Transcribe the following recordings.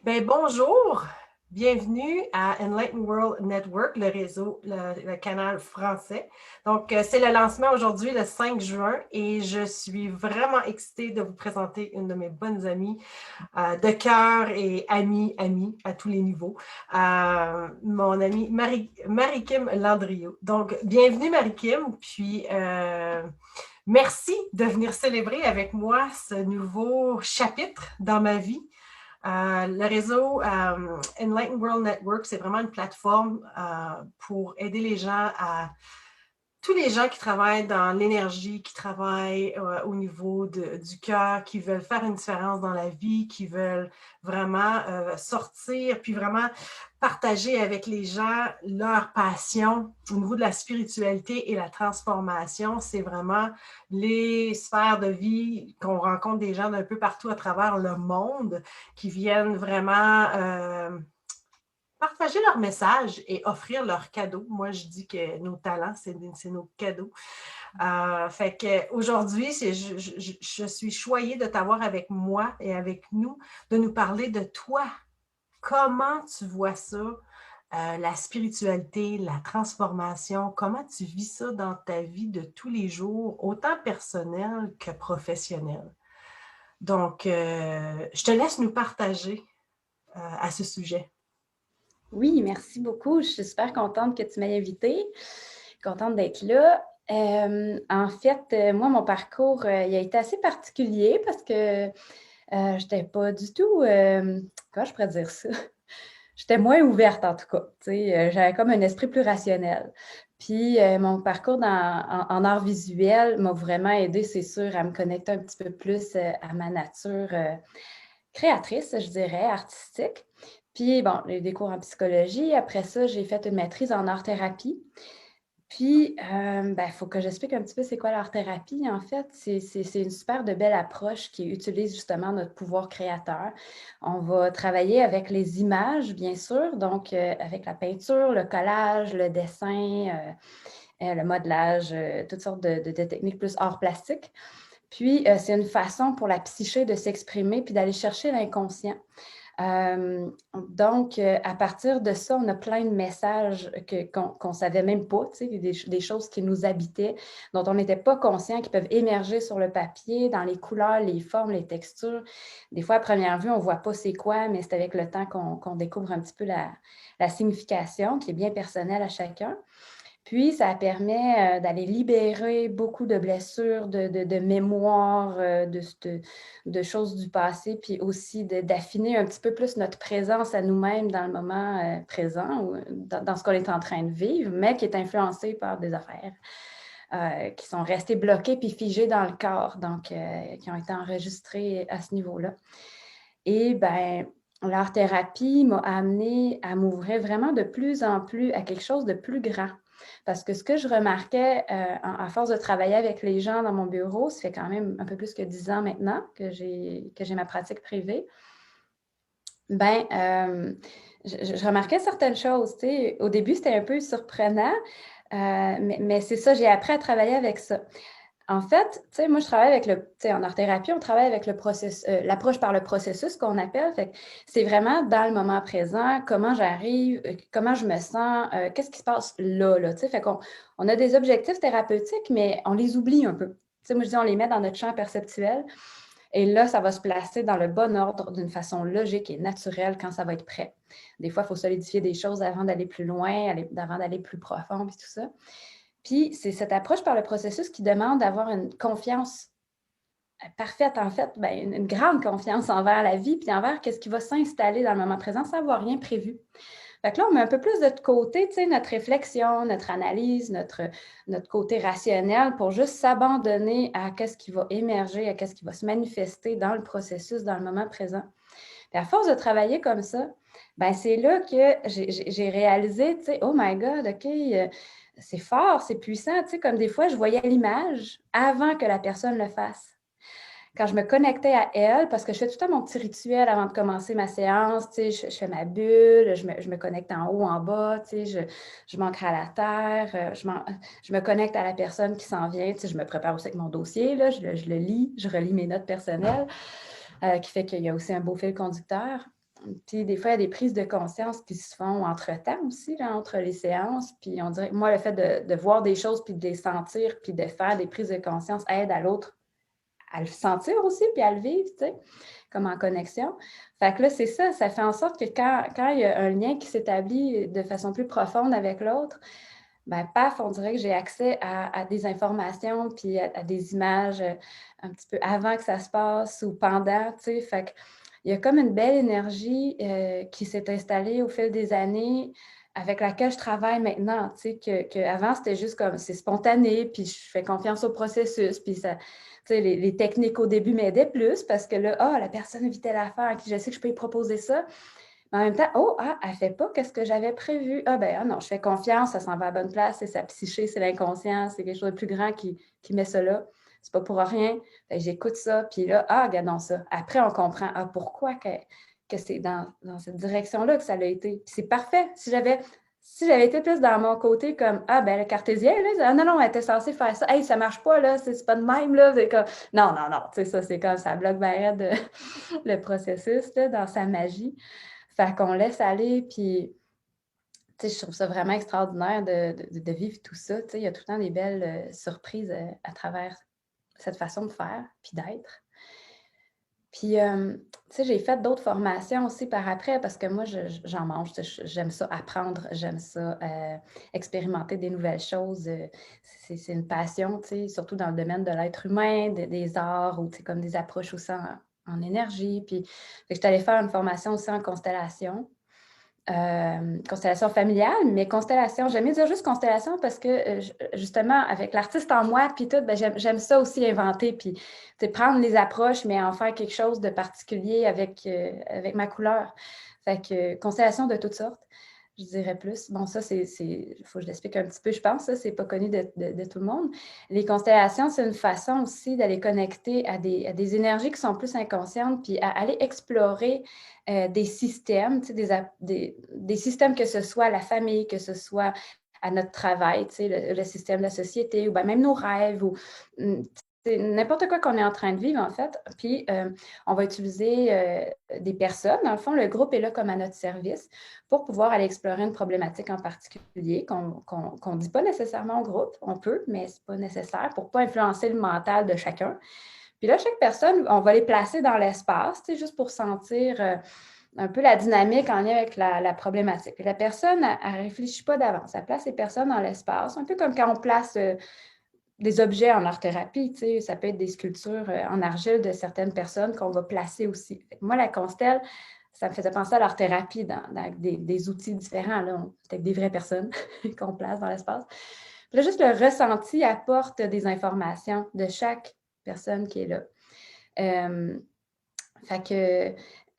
Bonjour, bienvenue à Enlighten World Network, le réseau, le canal français. Donc, c'est le lancement aujourd'hui, le 5 juin, et je suis vraiment excitée de vous présenter une de mes bonnes amies de cœur et amie à tous les niveaux, mon amie Marie-Kim Landriot. Donc, bienvenue Marie-Kim, puis merci de venir célébrer avec moi ce nouveau chapitre dans ma vie. Le réseau Enlighten World Network, c'est vraiment une plateforme pour aider tous les gens qui travaillent dans l'énergie, qui travaillent au niveau du cœur, qui veulent faire une différence dans la vie, qui veulent vraiment sortir, puis vraiment partager avec les gens leur passion au niveau de la spiritualité et la transformation. C'est vraiment les sphères de vie qu'on rencontre des gens d'un peu partout à travers le monde qui viennent vraiment partager leur message et offrir leurs cadeaux. Moi, je dis que nos talents, c'est nos cadeaux. Fait qu'aujourd'hui, je suis choyée de t'avoir avec moi et avec nous, de nous parler de toi. Comment tu vois ça, la spiritualité, la transformation? Comment tu vis ça dans ta vie de tous les jours, autant personnelle que professionnelle? Donc, je te laisse nous partager à ce sujet. Oui, merci beaucoup. Je suis super contente que tu m'aies invitée. Contente d'être là. En fait, moi, mon parcours, il a été assez particulier parce que je n'étais pas du tout, comment je pourrais dire ça? J'étais moins ouverte en tout cas. J'avais comme un esprit plus rationnel. Puis mon parcours en art visuel m'a vraiment aidé, c'est sûr, à me connecter un petit peu plus à ma nature créatrice, je dirais, artistique. Puis, bon, j'ai eu des cours en psychologie. Après ça, j'ai fait une maîtrise en art-thérapie. Puis, il faut que j'explique un petit peu c'est quoi l'art-thérapie. En fait, c'est une super de belle approche qui utilise justement notre pouvoir créateur. On va travailler avec les images, bien sûr, donc avec la peinture, le collage, le dessin, le modelage, toutes sortes de techniques plus art plastique. Puis, c'est une façon pour la psyché de s'exprimer puis d'aller chercher l'inconscient. Donc, à partir de ça, on a plein de messages qu'on ne savait même pas, des choses qui nous habitaient, dont on n'était pas conscient, qui peuvent émerger sur le papier, dans les couleurs, les formes, les textures. Des fois, à première vue, on ne voit pas c'est quoi, mais c'est avec le temps qu'on découvre un petit peu la signification, qui est bien personnelle à chacun. Puis, ça permet d'aller libérer beaucoup de blessures, de mémoires, de choses du passé, puis aussi d'affiner un petit peu plus notre présence à nous-mêmes dans le moment présent ou dans ce qu'on est en train de vivre, mais qui est influencé par des affaires qui sont restées bloquées puis figées dans le corps, donc qui ont été enregistrées à ce niveau-là. Et bien, l'art-thérapie m'a amené à m'ouvrir vraiment de plus en plus à quelque chose de plus grand. Parce que ce que je remarquais à force de travailler avec les gens dans mon bureau, ça fait quand même un peu plus que 10 ans maintenant que j'ai ma pratique privée, ben, je remarquais certaines choses. Au début, c'était un peu surprenant, mais c'est ça, j'ai appris à travailler avec ça. En fait, moi, je travaille avec en art-thérapie, on travaille avec l'approche par le processus qu'on appelle. Fait que c'est vraiment dans le moment présent, comment j'arrive, comment je me sens, qu'est-ce qui se passe là, Fait qu'on a des objectifs thérapeutiques, mais on les oublie un peu. Moi, je dis, on les met dans notre champ perceptuel. Et là, ça va se placer dans le bon ordre d'une façon logique et naturelle quand ça va être prêt. Des fois, il faut solidifier des choses avant d'aller plus loin, avant d'aller plus profond, puis tout ça. Puis, c'est cette approche par le processus qui demande d'avoir une confiance parfaite, en fait, une grande confiance envers la vie, puis envers qu'est-ce qui va s'installer dans le moment présent sans avoir rien prévu. Fait que là, on met un peu plus de côté, notre réflexion, notre analyse, notre côté rationnel pour juste s'abandonner à qu'est-ce qui va émerger, à qu'est-ce qui va se manifester dans le processus, dans le moment présent. Puis à force de travailler comme ça, c'est là que j'ai réalisé, oh my God, OK, c'est fort, c'est puissant. Comme des fois, je voyais l'image avant que la personne le fasse. Quand je me connectais à elle, parce que je fais tout le temps mon petit rituel avant de commencer ma séance, je fais ma bulle, je me connecte en haut, en bas, je m'ancre à la terre, je me connecte à la personne qui s'en vient, je me prépare aussi avec mon dossier, je le lis, je relis mes notes personnelles, qui fait qu'il y a aussi un beau fil conducteur. Puis des fois, il y a des prises de conscience qui se font entre-temps aussi, là, entre les séances. Puis on dirait que moi, le fait de voir des choses, puis de les sentir, puis de faire des prises de conscience aide à l'autre à le sentir aussi, puis à le vivre, tu sais, comme en connexion. Fait que là, c'est ça, ça fait en sorte que quand il y a un lien qui s'établit de façon plus profonde avec l'autre, ben paf, on dirait que j'ai accès à des informations, puis à des images un petit peu avant que ça se passe ou pendant, tu sais. Fait que il y a comme une belle énergie qui s'est installée au fil des années avec laquelle je travaille maintenant, tu sais, qu'avant, c'était juste comme, c'est spontané, puis je fais confiance au processus, puis ça, tu sais, les techniques au début m'aidaient plus parce que là, la personne vit telle affaire, à qui je sais que je peux lui proposer ça. Mais en même temps, elle ne fait pas ce que j'avais prévu. Non, je fais confiance, ça s'en va à la bonne place, c'est sa psyché, c'est l'inconscient, c'est quelque chose de plus grand qui met ça là. C'est pas pour rien. J'écoute ça, puis là, regardons ça. Après, on comprend pourquoi que c'est dans cette direction-là que ça l'a été. Puis c'est parfait. Si j'avais été plus dans mon côté comme le cartésien, là, non, elle était censée faire ça. Hey, ça marche pas, là, c'est pas de même, là. C'est comme non, tu sais, ça, c'est comme ça bloque bien raide le processus là, dans sa magie. Fait qu'on laisse aller, puis je trouve ça vraiment extraordinaire de vivre tout ça. Il y a tout le temps des belles surprises à travers cette façon de faire, puis d'être. Puis, j'ai fait d'autres formations aussi par après parce que moi, j'en mange. J'aime ça apprendre, j'aime ça expérimenter des nouvelles choses. C'est une passion, surtout dans le domaine de l'être humain, des arts ou comme des approches aussi en énergie. Puis, je suis allée faire une formation aussi en constellation. Constellation familiale, mais constellation, j'aime mieux dire juste constellation parce que justement, avec l'artiste en moi, puis tout, j'aime ça aussi inventer, puis prendre les approches, mais en faire quelque chose de particulier avec ma couleur. Fait que constellation de toutes sortes, je dirais plus. Bon, ça, il faut que je l'explique un petit peu, je pense, ça, c'est pas connu de tout le monde. Les constellations, c'est une façon aussi d'aller connecter à des énergies qui sont plus inconscientes, puis à aller explorer des systèmes, des systèmes que ce soit à la famille, que ce soit à notre travail, le système de la société, ou même nos rêves, ou n'importe quoi qu'on est en train de vivre, en fait. Puis, on va utiliser des personnes. Dans le fond, le groupe est là comme à notre service pour pouvoir aller explorer une problématique en particulier qu'on ne dit pas nécessairement au groupe. On peut, mais ce n'est pas nécessaire pour ne pas influencer le mental de chacun. Puis là, chaque personne, on va les placer dans l'espace, juste pour sentir un peu la dynamique en lien avec la problématique. Puis la personne, elle ne réfléchit pas d'avance. Elle place les personnes dans l'espace, un peu comme quand on place des objets en art-thérapie. Ça peut être des sculptures en argile de certaines personnes qu'on va placer aussi. Moi, la constelle, ça me faisait penser à l'art-thérapie dans des outils différents, là, avec des vraies personnes qu'on place dans l'espace. Puis là, juste le ressenti apporte des informations de chaque personne qui est là. Fait que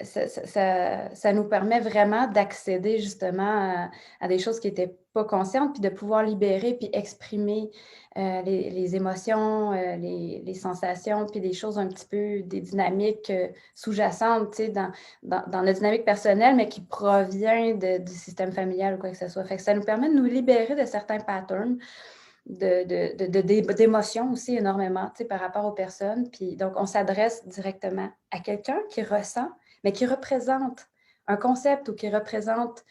ça nous permet vraiment d'accéder justement à des choses qui n'étaient pas conscientes, puis de pouvoir libérer puis exprimer les émotions, les sensations, puis des choses un petit peu, des dynamiques sous-jacentes, dans notre dynamique personnelle, mais qui provient du système familial ou quoi que ce soit. Fait que ça nous permet de nous libérer de certains patterns, d'émotions aussi énormément par rapport aux personnes. Puis donc, on s'adresse directement à quelqu'un qui ressent, mais qui représente un concept ou qui représente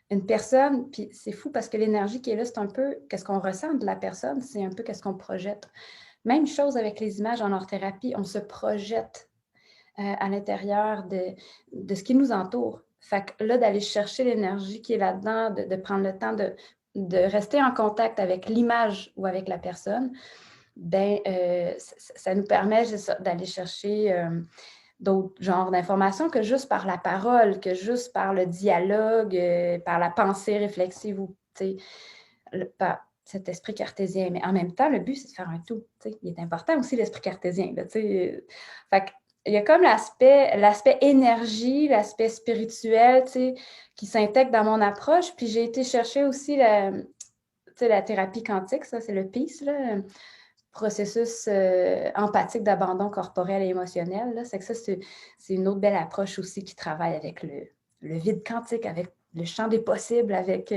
une personne. Puis c'est fou parce que l'énergie qui est là, c'est un peu qu'est-ce qu'on ressent de la personne, c'est un peu qu'est-ce qu'on projette. Même chose avec les images en art-thérapie, on se projette à l'intérieur de ce qui nous entoure. Fait que là, d'aller chercher l'énergie qui est là-dedans, de prendre le temps de rester en contact avec l'image ou avec la personne, ça nous permet d'aller chercher d'autres genres d'informations que juste par la parole, que juste par le dialogue, par la pensée réflexive ou par cet esprit cartésien. Mais en même temps, le but, c'est de faire un tout. Il est important aussi l'esprit cartésien. Là, fait que, il y a comme l'aspect énergie, l'aspect spirituel, qui s'intègre dans mon approche. Puis j'ai été chercher aussi la thérapie quantique, ça, c'est le PEACE, là, processus empathique d'abandon corporel et émotionnel. Là. C'est que ça, c'est une autre belle approche aussi qui travaille avec le vide quantique, avec le champ des possibles, avec,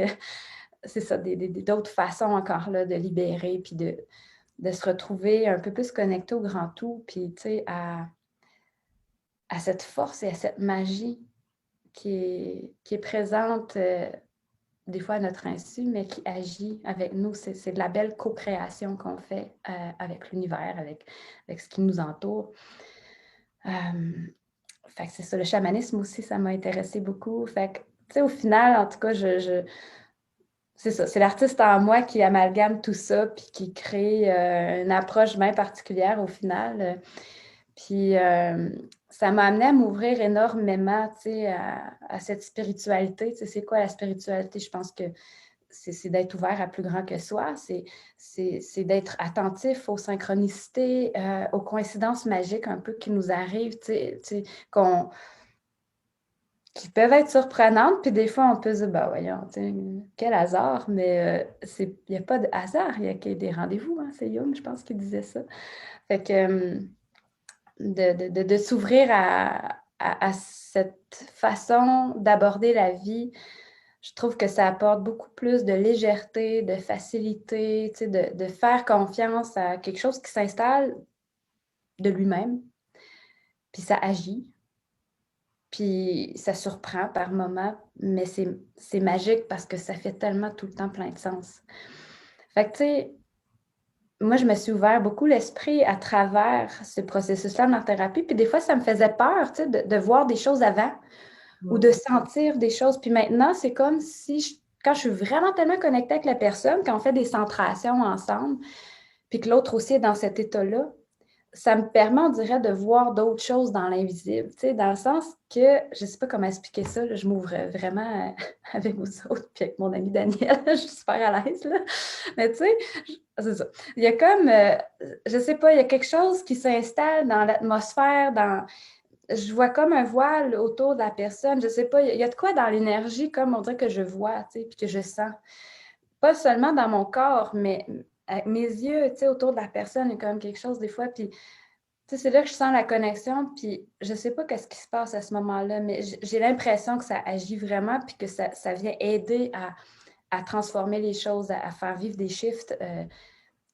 c'est ça, d'autres façons encore là, de libérer, puis de se retrouver un peu plus connecté au grand tout, puis tu sais, à cette force et à cette magie qui est présente des fois à notre insu, mais qui agit avec nous. C'est de la belle co-création qu'on fait avec l'univers, avec ce qui nous entoure. Fait que c'est ça, le chamanisme aussi, ça m'a intéressé beaucoup. Fait que, tu sais, au final, en tout cas, c'est ça, c'est l'artiste en moi qui amalgame tout ça puis qui crée une approche bien particulière au final. Puis ça m'a amené à m'ouvrir énormément, tu sais, à cette spiritualité. Tu sais, c'est quoi la spiritualité? Je pense que c'est d'être ouvert à plus grand que soi, c'est d'être attentif aux synchronicités, aux coïncidences magiques un peu qui nous arrivent, tu sais, qui peuvent être surprenantes, puis des fois, on peut se dire, ben voyons, quel hasard, mais il n'y a pas de hasard, il y a des rendez-vous, hein, c'est Jung, je pense, qui disait ça. Fait que de s'ouvrir à cette façon d'aborder la vie, je trouve que ça apporte beaucoup plus de légèreté, de facilité, de faire confiance à quelque chose qui s'installe de lui-même, puis ça agit. Puis ça surprend par moments, mais c'est magique parce que ça fait tellement tout le temps plein de sens. Fait que, tu sais, moi, je me suis ouvert beaucoup l'esprit à travers ce processus-là en art-thérapie. Puis des fois, ça me faisait peur, tu sais, de voir des choses avant ou de sentir des choses. Puis maintenant, c'est comme si, quand je suis vraiment tellement connectée avec la personne, quand on fait des centrations ensemble, puis que l'autre aussi est dans cet état-là, ça me permet, on dirait, de voir d'autres choses dans l'invisible, tu sais, dans le sens que, je ne sais pas comment expliquer ça, là, je m'ouvre vraiment avec vous autres, puis avec mon ami Daniel, je suis super à l'aise, là. Mais tu sais, c'est ça. Il y a comme, je ne sais pas, il y a quelque chose qui s'installe dans l'atmosphère, je vois comme un voile autour de la personne, je ne sais pas, il y a de quoi dans l'énergie, comme on dirait que je vois, tu sais, puis que je sens. Pas seulement dans mon corps, mais avec mes yeux, tu sais, autour de la personne, il y a comme quelque chose des fois, puis tu sais, c'est là que je sens la connexion, puis je sais pas qu'est-ce qui se passe à ce moment-là, mais j'ai l'impression que ça agit vraiment, puis que ça vient aider à transformer les choses, à faire vivre des shifts.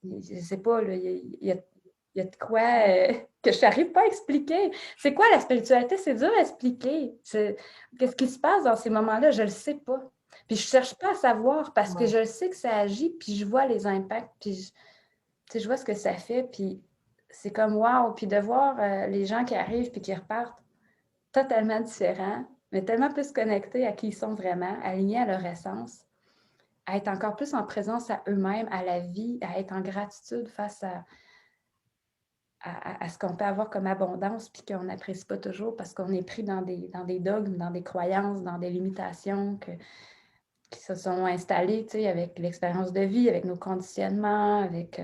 Je sais pas, là, il y a de quoi que je n'arrive pas à expliquer. C'est quoi la spiritualité? C'est dur à expliquer. Qu'est-ce qui se passe dans ces moments-là? Je ne le sais pas. Puis je ne cherche pas à savoir parce que je sais que ça agit, puis je vois les impacts, puis je vois ce que ça fait, puis c'est comme wow. Puis de voir les gens qui arrivent puis qui repartent totalement différents, mais tellement plus connectés à qui ils sont vraiment, alignés à leur essence, à être encore plus en présence à eux-mêmes, à la vie, à être en gratitude face à ce qu'on peut avoir comme abondance, puis qu'on n'apprécie pas toujours parce qu'on est pris dans des dogmes, dans des croyances, dans des limitations qui se sont installées, tu sais, avec l'expérience de vie, avec nos conditionnements, avec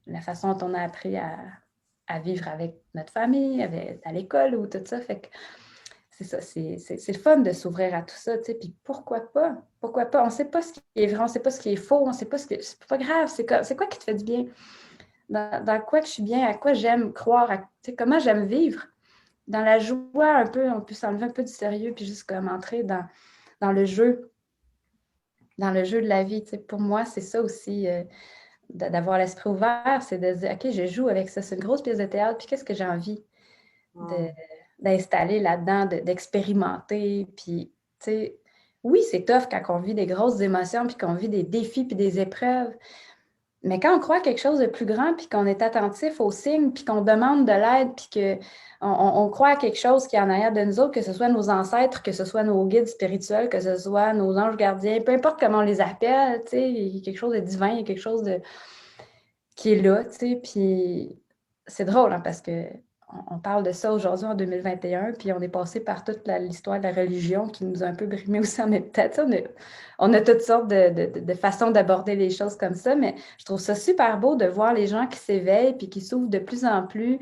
la façon dont on a appris à vivre avec notre famille, à l'école ou tout ça. Fait que c'est ça, c'est le fun de s'ouvrir à tout ça, tu sais, puis pourquoi pas? Pourquoi pas? On ne sait pas ce qui est vrai, on ne sait pas ce qui est faux, on ne sait pas ce que... C'est pas grave, c'est quoi qui te fait du bien? Dans quoi que je suis bien, à quoi j'aime croire, tu sais, comment j'aime vivre. Dans la joie, un peu, on peut s'enlever un peu du sérieux, puis juste comme entrer dans le jeu, de la vie. Tu sais. Pour moi, c'est ça aussi, d'avoir l'esprit ouvert, c'est de se dire, OK, je joue avec ça, c'est une grosse pièce de théâtre, puis qu'est-ce que j'ai envie d'installer là-dedans, d'expérimenter, puis, tu sais, oui, c'est tough quand on vit des grosses émotions, puis qu'on vit des défis, puis des épreuves, mais quand on croit à quelque chose de plus grand, puis qu'on est attentif aux signes, puis qu'on demande de l'aide, puis qu'on croit à quelque chose qui est en arrière de nous autres, que ce soit nos ancêtres, que ce soit nos guides spirituels, que ce soit nos anges gardiens, peu importe comment on les appelle, tu sais, il y a quelque chose de divin, il y a quelque chose qui est là, tu sais, puis c'est drôle, hein, parce que on parle de ça aujourd'hui en 2021, puis on est passé par toute l'histoire de la religion qui nous a un peu brimé aussi en même temps. On a toutes sortes de façons d'aborder les choses comme ça, mais je trouve ça super beau de voir les gens qui s'éveillent puis qui s'ouvrent de plus en plus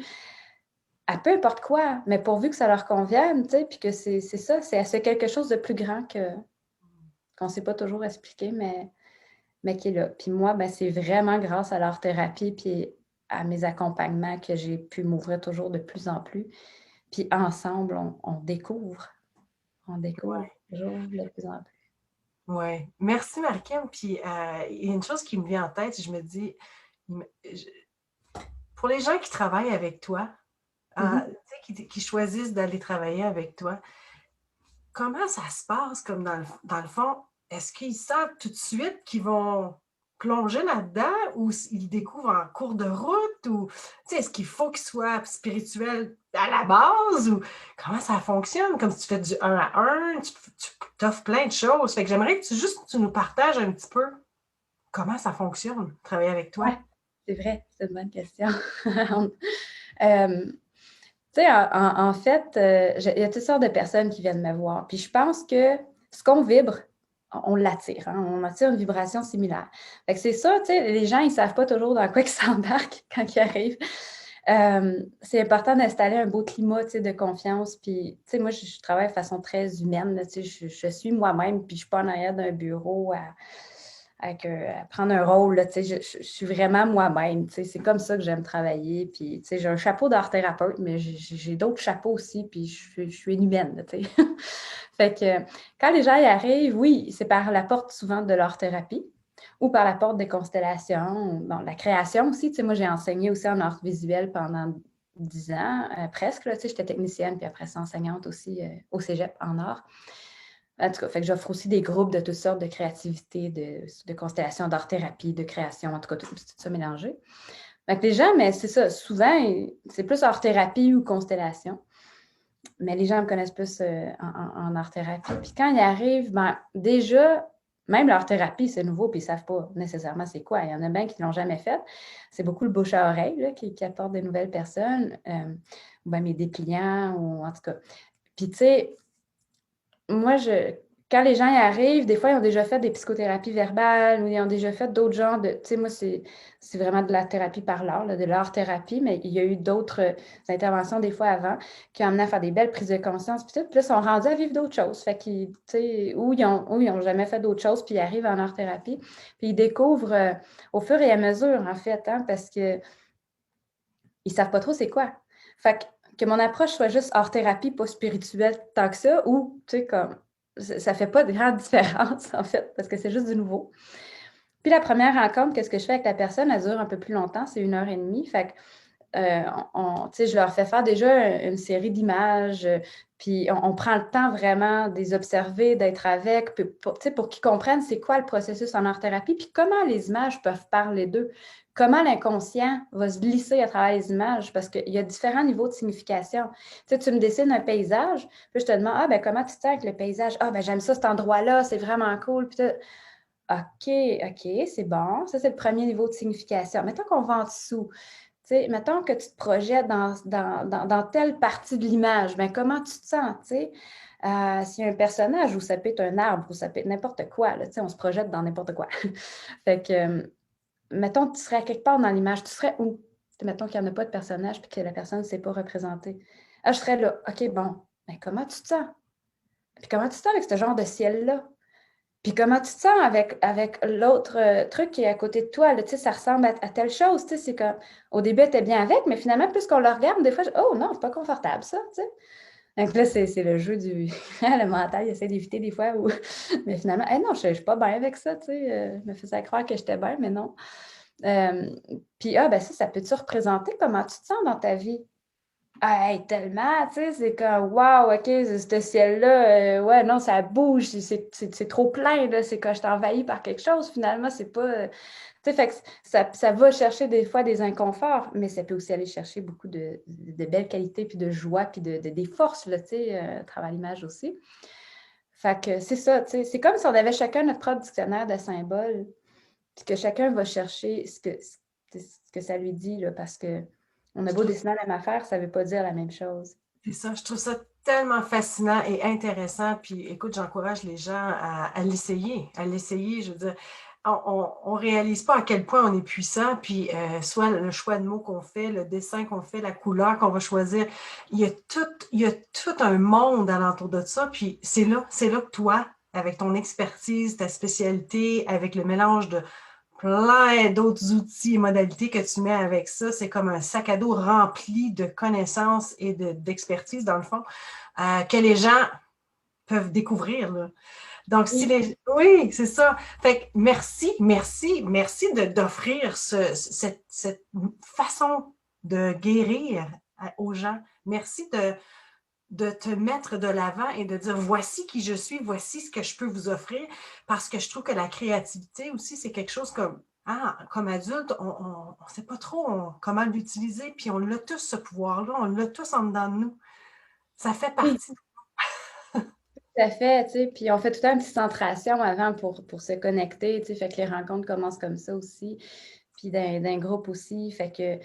à peu importe quoi, mais pourvu que ça leur convienne, tu sais, puis que c'est ça, c'est quelque chose de plus grand qu'on ne sait pas toujours expliquer, mais qui est là. Puis moi, ben, c'est vraiment grâce à leur thérapie puis à mes accompagnements que j'ai pu m'ouvrir toujours de plus en plus. Puis ensemble, on découvre. On découvre toujours de plus en plus. Oui. Merci, Marie-Kim. Puis, il y a une chose qui me vient en tête, je me dis, pour les gens qui travaillent avec toi, qui choisissent d'aller travailler avec toi, comment ça se passe comme dans le fond? Est-ce qu'ils savent tout de suite qu'ils vont plonger là-dedans ou ils découvrent en cours de route ou est-ce qu'il faut qu'ils soient spirituels à la base ou comment ça fonctionne? Comme si tu fais du un à un, tu offres plein de choses. Fait que j'aimerais que tu nous partages un petit peu comment ça fonctionne, travailler avec toi. Ouais, c'est vrai, c'est une bonne question. Tu sais, en fait, il y a toutes sortes de personnes qui viennent me voir. Puis je pense que ce qu'on vibre, on l'attire. Hein? On attire une vibration similaire. Fait que c'est ça, tu sais, les gens, ils ne savent pas toujours dans quoi ils s'embarquent quand ils arrivent. C'est important d'installer un beau climat, tu sais, de confiance. Puis, tu sais, moi, je travaille de façon très humaine. Là, tu sais, je suis moi-même, puis je ne suis pas en arrière d'un bureau à prendre un rôle. Là, je suis vraiment moi-même. C'est comme ça que j'aime travailler. Puis, j'ai un chapeau d'art thérapeute, mais j'ai d'autres chapeaux aussi, puis je suis une humaine. Là, fait que quand les gens y arrivent, oui, c'est par la porte souvent de l'art thérapie ou par la porte des constellations, dans la création aussi. Moi, j'ai enseigné aussi en art visuel pendant 10 ans, presque. J'étais technicienne, puis après ça, enseignante aussi au cégep en art. En tout cas, fait que j'offre aussi des groupes de toutes sortes de créativité, de constellations, d'art-thérapie, de création, en tout cas, tout ça mélangé. Fait que les gens, mais c'est ça, souvent, c'est plus art-thérapie ou constellation. Mais les gens me connaissent plus en art-thérapie. Puis quand ils arrivent, ben, déjà, même l'art-thérapie, c'est nouveau, puis ils ne savent pas nécessairement c'est quoi. Il y en a bien qui ne l'ont jamais fait. C'est beaucoup le bouche à oreille là, qui apporte des nouvelles personnes, ou bien des clients, ou en tout cas. Puis, tu sais, moi, quand les gens y arrivent, des fois, ils ont déjà fait des psychothérapies verbales ou ils ont déjà fait d'autres genres de. Tu sais, moi, c'est vraiment de la thérapie par l'art, de l'art-thérapie, mais il y a eu d'autres interventions des fois avant qui ont amené à faire des belles prises de conscience. Puis tout, puis là, ils sont rendus à vivre d'autres choses. Fait qu'ils, tu sais, ou ils ont jamais fait d'autres choses, puis ils arrivent en art-thérapie. Puis ils découvrent au fur et à mesure, en fait, hein, parce qu'ils ne savent pas trop c'est quoi. Fait que mon approche soit juste hors thérapie, pas spirituelle tant que ça, ou, tu sais, comme, ça fait pas de grande différence, en fait, parce que c'est juste du nouveau. Puis la première rencontre, qu'est-ce que je fais avec la personne, elle dure un peu plus longtemps, c'est 1 heure et demie. Fait que, je leur fais faire déjà une série d'images, puis on prend le temps vraiment de les observer, d'être avec, pour qu'ils comprennent c'est quoi le processus en art-thérapie, puis comment les images peuvent parler d'eux, comment l'inconscient va se glisser à travers les images, parce qu'il y a différents niveaux de signification. Tu me dessines un paysage, puis je te demande, ben comment tu te sens avec le paysage? Ben j'aime ça, cet endroit-là, c'est vraiment cool. Puis OK, c'est bon. Ça, c'est le premier niveau de signification. Mettons qu'on va en dessous. Mettons que tu te projettes dans telle partie de l'image, ben comment tu te sens, tu sais? S'il y a un personnage où ça peut être un arbre, ou ça peut être n'importe quoi, là, on se projette dans n'importe quoi. Fait que, mettons que tu serais quelque part dans l'image, tu serais où? Mettons qu'il n'y en a pas de personnage puis que la personne ne s'est pas représentée. Je serais là. OK, bon, ben comment tu te sens? Puis comment tu te sens avec ce genre de ciel-là? Puis comment tu te sens avec l'autre truc qui est à côté de toi? Là, ça ressemble à telle chose. C'est comme, au début, tu es bien avec, mais finalement, plus qu'on le regarde, des fois, oh non, c'est pas confortable, ça. T'sais. Donc là, c'est le jeu du. Le mental, il essaie d'éviter des fois. Mais finalement, non, je suis pas bien avec ça. Je me faisais croire que j'étais bien, mais non. Puis, ben ça peut te représenter comment tu te sens dans ta vie? Hey, tellement, tu sais, c'est comme, wow, OK, ce ciel-là, ouais, non, ça bouge, c'est trop plein, là, c'est quand je t'envahis par quelque chose, finalement, c'est pas, tu sais, fait que ça va chercher des fois des inconforts, mais ça peut aussi aller chercher beaucoup de belles qualités, puis de joie, puis des forces, là, tu sais, à travers l'image aussi. Fait que c'est ça, tu sais, c'est comme si on avait chacun notre propre dictionnaire de symboles, puis que chacun va chercher ce que ça lui dit, là, parce que on a beau dessiner la même affaire, ça ne veut pas dire la même chose. C'est ça, je trouve ça tellement fascinant et intéressant. Puis écoute, j'encourage les gens à l'essayer, Je veux dire, on ne réalise pas à quel point on est puissant. Puis soit le choix de mots qu'on fait, le dessin qu'on fait, la couleur qu'on va choisir, il y a tout un monde alentour de ça. Puis c'est là que toi, avec ton expertise, ta spécialité, avec le mélange de plein d'autres outils et modalités que tu mets avec ça. C'est comme un sac à dos rempli de connaissances et d'expertise, dans le fond, que les gens peuvent découvrir. Là. Donc, oui, c'est ça. Fait que merci d'offrir cette façon de guérir aux gens. Merci de te mettre de l'avant et de dire voici qui je suis, voici ce que je peux vous offrir, parce que je trouve que la créativité aussi, c'est quelque chose comme adulte, on ne sait pas trop comment l'utiliser, puis on a tous ce pouvoir-là, on l'a tous en dedans de nous. Ça fait Oui, partie. tout à fait, tu sais, puis on fait tout le temps une petite centration avant pour se connecter, tu sais, fait que les rencontres commencent comme ça aussi, puis d'un groupe aussi, fait que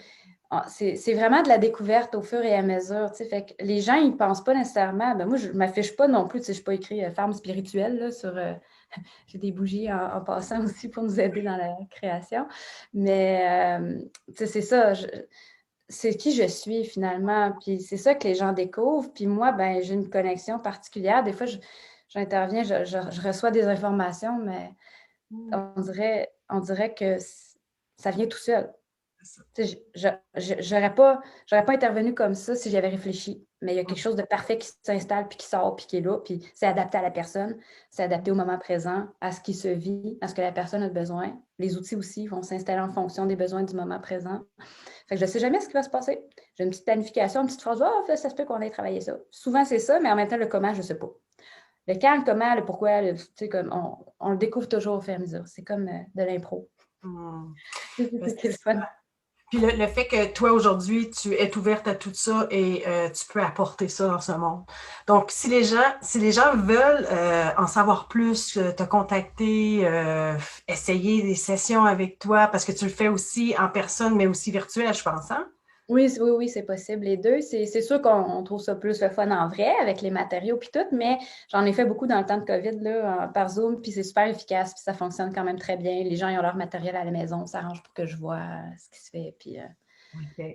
c'est vraiment de la découverte au fur et à mesure, tu sais, fait que les gens, ils pensent pas nécessairement, ben moi, je m'affiche pas non plus, tu sais, je suis pas écrit femme spirituelle, là, sur, j'ai des bougies en passant aussi pour nous aider dans la création, mais, tu sais, c'est ça, c'est qui je suis finalement, puis c'est ça que les gens découvrent, puis moi, ben j'ai une connexion particulière, des fois, j'interviens, je reçois des informations, mais on dirait que ça vient tout seul. Tu sais, j'aurais pas intervenu comme ça si j'avais réfléchi. Mais il y a quelque chose de parfait qui s'installe, puis qui sort, puis qui est là, puis c'est adapté à la personne, c'est adapté au moment présent, à ce qui se vit, à ce que la personne a besoin. Les outils aussi vont s'installer en fonction des besoins du moment présent. Fait que je ne sais jamais ce qui va se passer. J'ai une petite planification, une petite phrase, oh, ça se peut qu'on ait travaillé ça. Souvent, c'est ça, mais en même temps, le comment, je ne sais pas. Le quand, le comment, le pourquoi, tu sais, comme on le découvre toujours au fur et à mesure. C'est comme de l'impro. Hmm. C'est le fun. Puis le fait que toi, aujourd'hui, tu es ouverte à tout ça et tu peux apporter ça dans ce monde. Donc, si les gens veulent en savoir plus, te contacter, essayer des sessions avec toi, parce que tu le fais aussi en personne, mais aussi virtuel, je pense, hein? Oui, oui, oui, c'est possible, les deux. C'est sûr qu'on trouve ça plus le fun en vrai avec les matériaux puis tout, mais j'en ai fait beaucoup dans le temps de COVID là, par Zoom, puis c'est super efficace, puis ça fonctionne quand même très bien. Les gens ils ont leur matériel à la maison, ça arrange pour que je vois ce qui se fait, puis OK.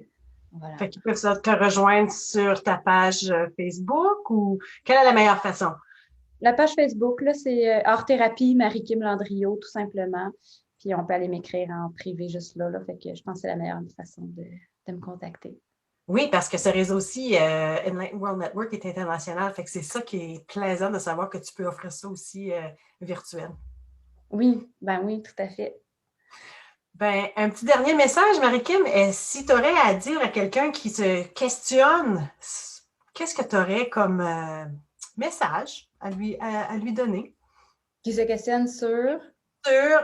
voilà. Fait qu'ils peuvent te rejoindre sur ta page Facebook ou quelle est la meilleure façon? La page Facebook, là, c'est Art Thérapie Marie-Kim Landriot, tout simplement. Puis on peut aller m'écrire en privé juste là. Fait que je pense que c'est la meilleure façon de me contacter. Oui, parce que ce réseau-ci, Enlightened World Network, est international. Fait que c'est ça qui est plaisant de savoir que tu peux offrir ça aussi virtuel. Oui, ben oui, tout à fait. Ben, un petit dernier message, Marie-Kim. Si tu aurais à dire à quelqu'un qui se questionne, qu'est-ce que tu aurais comme message à lui donner? Qui se questionne sur. Sur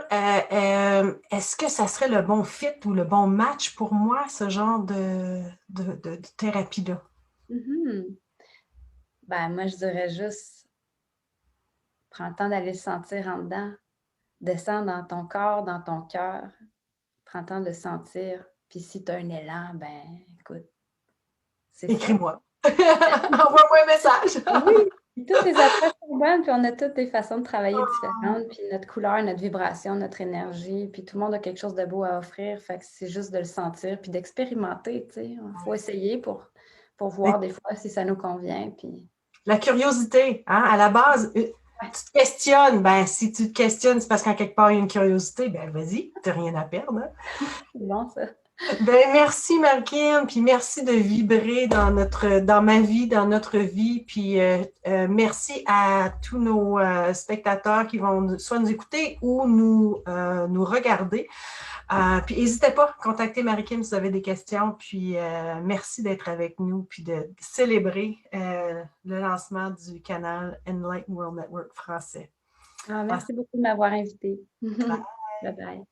est-ce que ça serait le bon fit ou le bon match pour moi, ce genre de thérapie-là? Mhm. Ben, moi, je dirais juste, prends le temps d'aller le sentir en dedans. Descends dans ton corps, dans ton cœur. Prends le temps de le sentir. Puis si tu as un élan, ben, écoute, c'est ça. Écris-moi. Envoie-moi un message. Oui, puis toutes les approches sont bonnes, puis on a toutes des façons de travailler différentes, puis notre couleur, notre vibration, notre énergie, puis tout le monde a quelque chose de beau à offrir, fait que c'est juste de le sentir, puis d'expérimenter, tu sais. Il faut essayer pour voir des fois si ça nous convient, puis. La curiosité, hein, à la base, tu Ouais, te questionnes. Ben, si tu te questionnes, c'est parce qu'en quelque part, il y a une curiosité. Ben, vas-y, tu n'as rien à perdre. Hein. c'est bon ça. Ben, merci, Marie-Kim, puis merci de vibrer dans ma vie, dans notre vie, puis merci à tous nos spectateurs qui vont soit nous écouter ou nous regarder. Puis n'hésitez pas à contacter Marie-Kim si vous avez des questions, puis merci d'être avec nous, puis de célébrer le lancement du canal Enlightened World Network français. Ah, merci beaucoup de m'avoir invité. Bye bye.